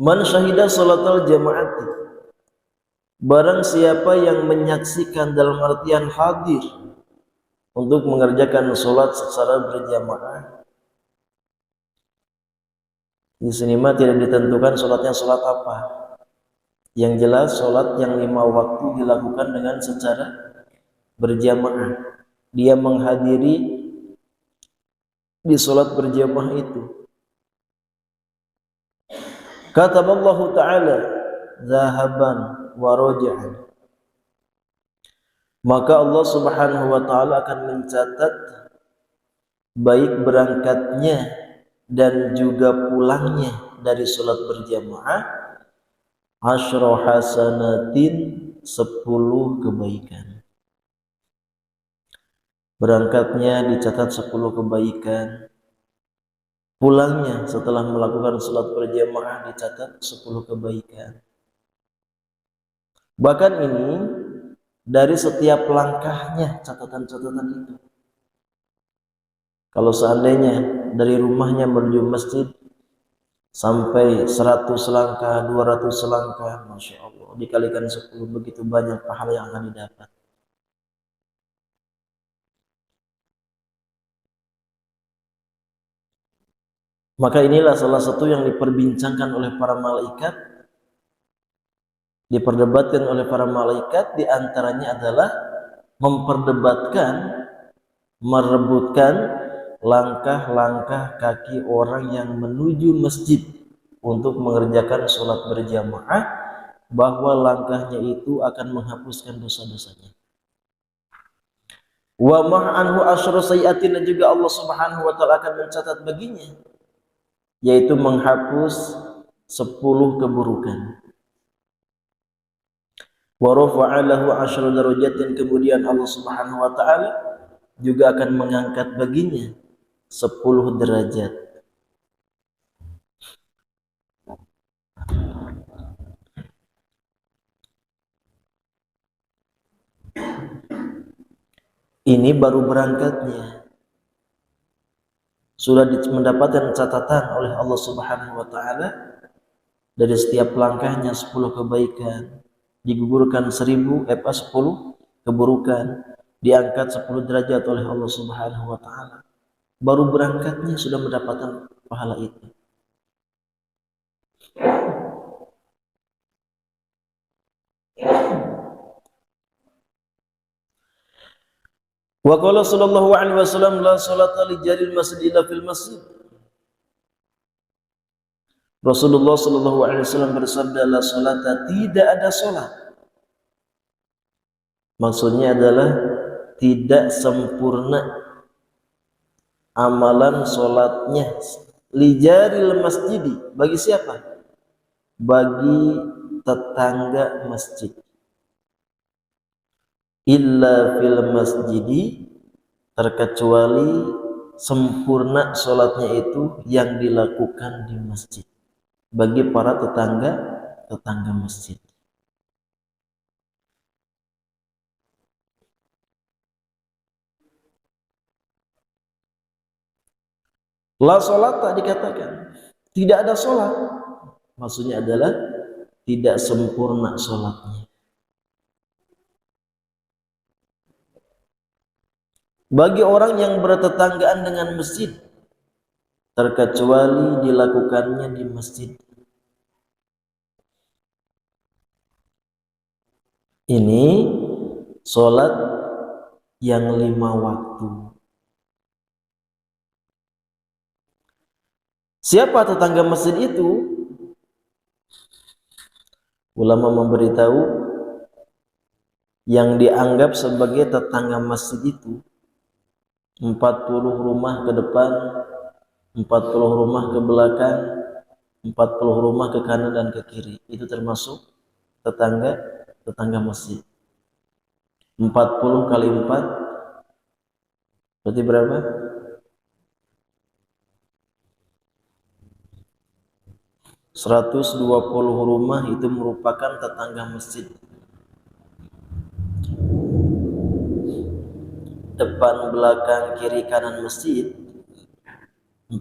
Man syahida salatal jamaati, barang siapa yang menyaksikan dalam artian hadir untuk mengerjakan sholat secara berjamaah. Di sini mah tidak ditentukan sholatnya sholat apa. Yang jelas sholat yang 5 waktu dilakukan dengan secara berjamaah. Dia menghadiri di sholat berjamaah itu. Kataballahu ta'ala zahaban wa raja'an, maka Allah subhanahu wa ta'ala akan mencatat baik berangkatnya dan juga pulangnya dari sholat berjamaah asyra hasanatin, 10 kebaikan. Berangkatnya dicatat 10 kebaikan, pulangnya setelah melakukan sholat berjamaah dicatat 10 kebaikan. Bahkan ini dari setiap langkahnya catatan-catatan itu. Kalau seandainya dari rumahnya menuju masjid sampai 100 langkah, 200 langkah, Masya Allah, dikalikan 10, begitu banyak pahala yang akan didapat. Maka inilah salah satu yang diperbincangkan oleh para malaikat, diperdebatkan oleh para malaikat, diantaranya adalah memperdebatkan, merebutkan langkah-langkah kaki orang yang menuju masjid untuk mengerjakan sholat berjamaah, bahwa langkahnya itu akan menghapuskan dosa-dosanya. Wa ma'anhu asyru sayyi'atin, dan juga Allah subhanahu wa ta'ala akan mencatat baginya, yaitu menghapus 10 keburukan. Wa rafa'a lahu asyru darajatin, kemudian Allah subhanahu wa ta'ala juga akan mengangkat baginya 10 derajat. Ini baru berangkatnya, sudah mendapatkan catatan oleh Allah subhanahu wa ta'ala dari setiap langkahnya 10 kebaikan, digugurkan 10 keburukan, diangkat 10 derajat oleh Allah subhanahu wa ta'ala. Baru berangkatnya sudah mendapatkan pahala itu. Wa qala sallallahu alaihi wasallam la salata li jaril masjid illa fil masjid. Rasulullah sallallahu alaihi wasallam bersabda, la salata, tidak ada salat. Maksudnya adalah tidak sempurna amalan salatnya li jaril masjid, bagi siapa? Bagi tetangga masjid. Illa fil masjidi, terkecuali sempurna sholatnya itu yang dilakukan di masjid, bagi para tetangga masjid. La sholat tak dikatakan tidak ada sholat, maksudnya adalah tidak sempurna sholatnya. Bagi orang yang bertetanggaan dengan masjid, terkecuali dilakukannya di masjid. Ini sholat yang 5 waktu. Siapa tetangga masjid itu? Ulama memberitahu yang dianggap sebagai tetangga masjid itu 40 rumah ke depan, 40 rumah ke belakang, 40 rumah ke kanan dan ke kiri. Itu termasuk tetangga masjid. 40 kali 4 berarti berapa? 120 rumah itu merupakan tetangga masjid. Depan, belakang, kiri, kanan masjid 40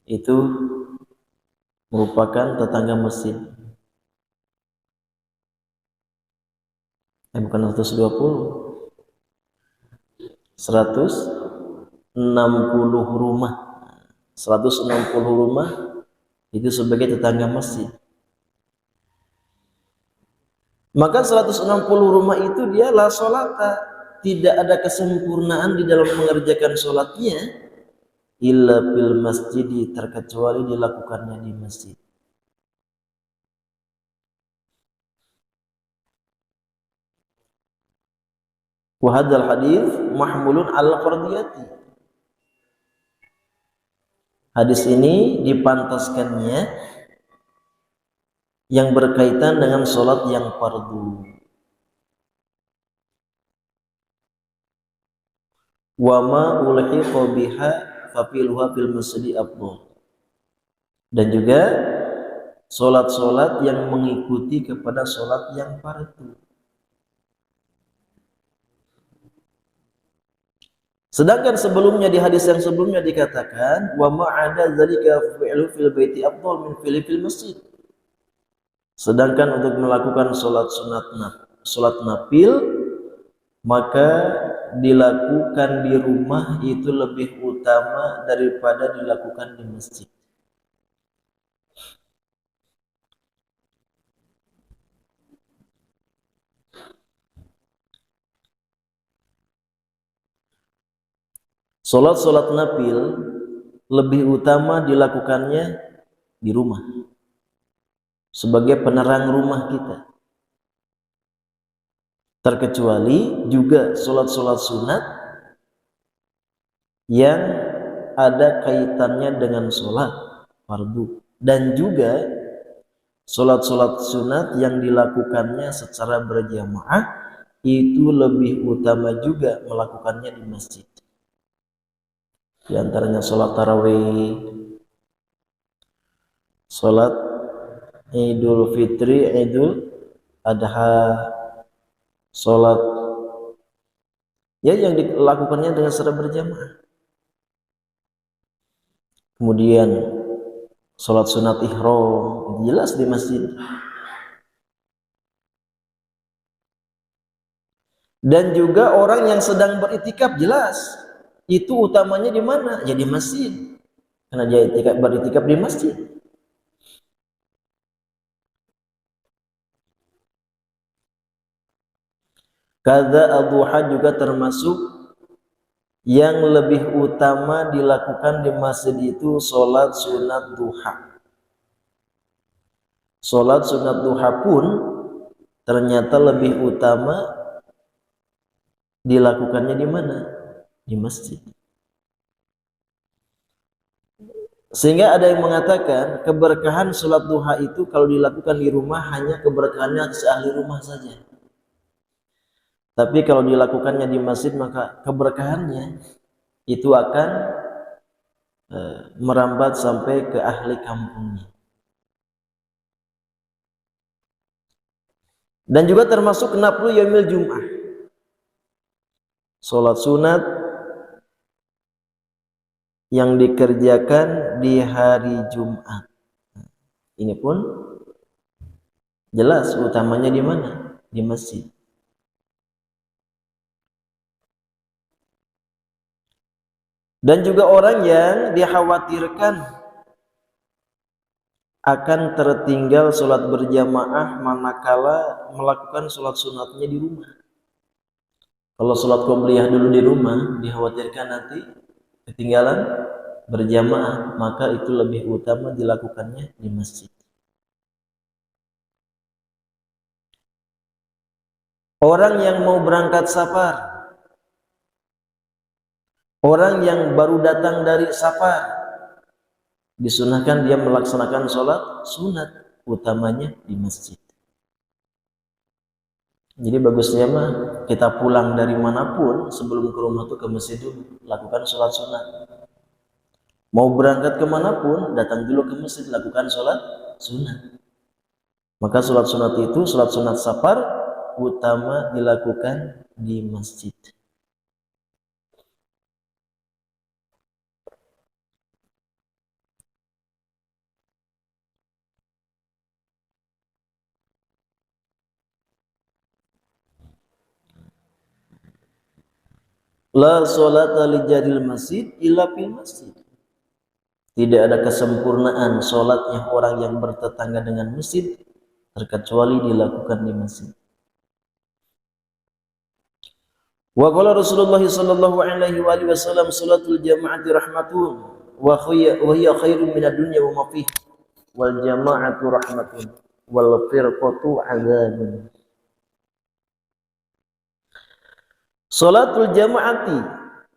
itu merupakan tetangga masjid. Bukan 120, 160 rumah. 160 rumah itu sebagai tetangga masjid. Maka 160 rumah itu dia la sholata, tidak ada kesempurnaan di dalam mengerjakan sholatnya illa bil masjid, terkecuali dilakukannya di masjid. Wa hadzal hadits mahmulun al fardiyati. Hadis ini dipantaskannya yang berkaitan dengan sholat yang fardu. Wa ma ulhiqa biha fafiluha fil masjid afdal. Dan juga sholat-sholat yang mengikuti kepada sholat yang fardu. Sedangkan sebelumnya, di hadis yang sebelumnya dikatakan wa ma'ada dzalika fi'lu fil baiti afdal min fi'li fil masjid. Sedangkan untuk melakukan sholat nafil maka dilakukan di rumah itu lebih utama daripada dilakukan di masjid. Sholat nafil lebih utama dilakukannya di rumah sebagai penerang rumah kita. Terkecuali juga sholat sunat yang ada kaitannya dengan sholat fardu, dan juga sholat sunat yang dilakukannya secara berjamaah itu lebih utama juga melakukannya di masjid. Di antaranya sholat tarawih, sholat Idul Fitri, Idul Adha, sholat ya yang dilakukannya dengan secara berjamaah. Kemudian sholat sunat ihram jelas di masjid. Dan juga orang yang sedang beritikaf jelas itu utamanya di mana? Ya di masjid. Karena dia beritikaf di masjid. Kadza ad-duha juga termasuk yang lebih utama dilakukan di masjid itu sholat sunat duha. Sholat sunat duha pun ternyata lebih utama dilakukannya di mana? Di masjid. Sehingga ada yang mengatakan keberkahan sholat duha itu kalau dilakukan di rumah hanya keberkahannya seahli rumah saja. Tapi kalau dilakukannya di masjid maka keberkahannya itu akan merambat sampai ke ahli kampungnya. Dan juga termasuk naflu yaumil jum'ah. Sholat sunat yang dikerjakan di hari Jumat. Ini pun jelas utamanya di mana? Di masjid. Dan juga orang yang dikhawatirkan akan tertinggal sholat berjamaah manakala melakukan sholat sunatnya di rumah. Kalau sholat qobliyah dulu di rumah, dikhawatirkan nanti ketinggalan berjamaah, maka itu lebih utama dilakukannya di masjid. Orang yang mau berangkat safar, orang yang baru datang dari safar, disunahkan dia melaksanakan sholat sunat, utamanya di masjid. Jadi bagusnya mah kita pulang dari manapun sebelum ke rumah tuh ke masjid dulu, lakukan sholat sunat. Mau berangkat kemanapun, datang dulu ke masjid, lakukan sholat sunat. Maka sholat sunat itu, sholat sunat safar, utama dilakukan di masjid. La sholata li jaril masjid illa fil masjid. Tidak ada kesempurnaan sholatnya orang yang bertetangga dengan masjid terkecuali dilakukan di masjid. Wa qala Rasulullah sallallahu alaihi wasallam salatul jama'ati rahmatun wa hiya khairun minad dunya wa ma fiha wal jama'atu rahmatun wal firqatu adzabun. Salatul jama'ati,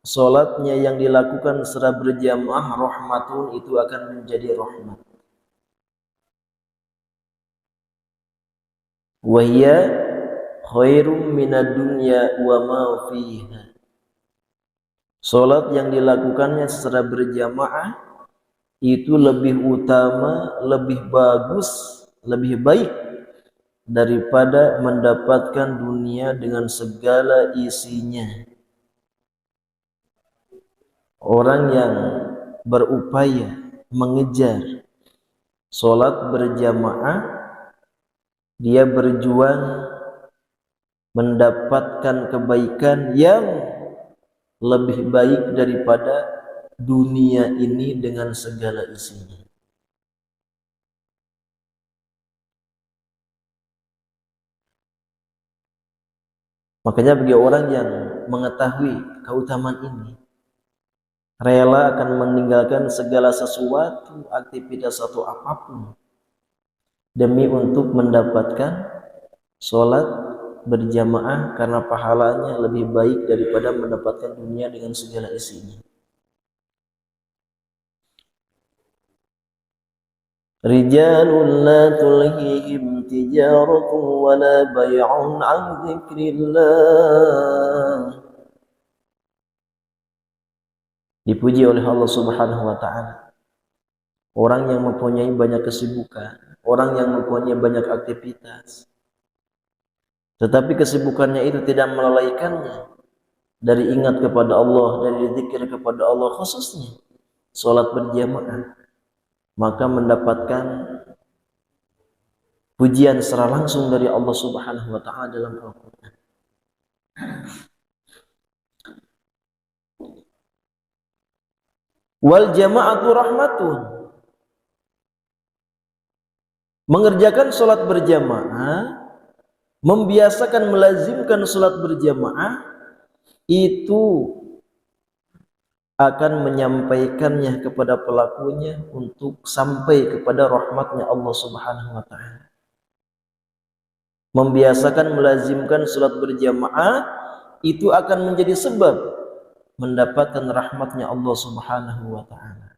salatnya yang dilakukan secara berjamaah rahmatun, itu akan menjadi rahmat. Wa hiya khairum minad dunya wa ma fiha. Salat yang dilakukannya secara berjamaah itu lebih utama, lebih bagus, lebih baik daripada mendapatkan dunia dengan segala isinya. Orang yang berupaya mengejar salat berjamaah, dia berjuang mendapatkan kebaikan yang lebih baik daripada dunia ini dengan segala isinya. Makanya bagi orang yang mengetahui keutamaan ini, rela akan meninggalkan segala sesuatu, aktivitas atau apapun demi untuk mendapatkan sholat berjamaah, karena pahalanya lebih baik daripada mendapatkan dunia dengan segala isinya. Rijalun la tulhihim tijaratun wa la bay'un 'an dzikrillah. Dipuji oleh Allah Subhanahu wa taala orang yang mempunyai banyak kesibukan, orang yang mempunyai banyak aktivitas, tetapi kesibukannya itu tidak melalaikannya dari ingat kepada Allah, dari zikir kepada Allah, khususnya salat berjamaah, maka mendapatkan pujian secara langsung dari Allah Subhanahu wa taala dalam Al-Qur'an. Wal jama'atu rahmatun. Mengerjakan salat berjamaah, membiasakan melazimkan salat berjamaah, itu akan menyampaikannya kepada pelakunya untuk sampai kepada rahmatnya Allah Subhanahu wa taala. Membiasakan melazimkan salat berjamaah itu akan menjadi sebab mendapatkan rahmatnya Allah Subhanahu wa taala.